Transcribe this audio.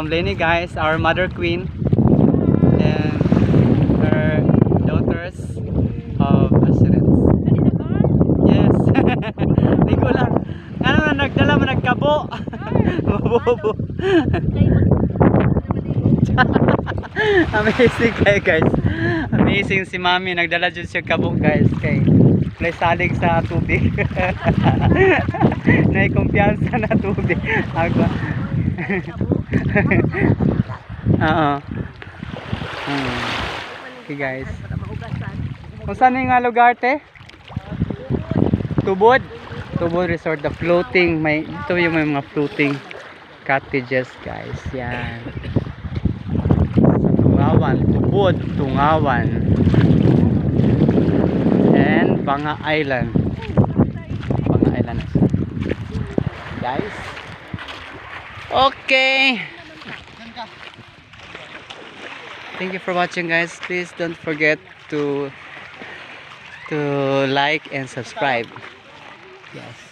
Ma'am Lenny, guys, our mother queen, and her daughters of assurance. Yes. Hindi ko lang. Ano man, nagdala man, nagkabo. Mabobo. Amazing kayo, guys. Amazing si Mami. Nagdala dyan siya kabo, guys. Kay play salig sa tubig. Naikumpiyansa na tubig. Agwa. Oo. Okay, guys. Kung saan yung lugar, te? Tubod. Tubod Resort. The floating. Ito yung may mga floating cottages, guys. Yan. Tungawan, Tubod, Tungawan, and Banga Island. Banga Island, guys. Okay. Thank you for watching, guys. Please don't forget to like and subscribe. Yes.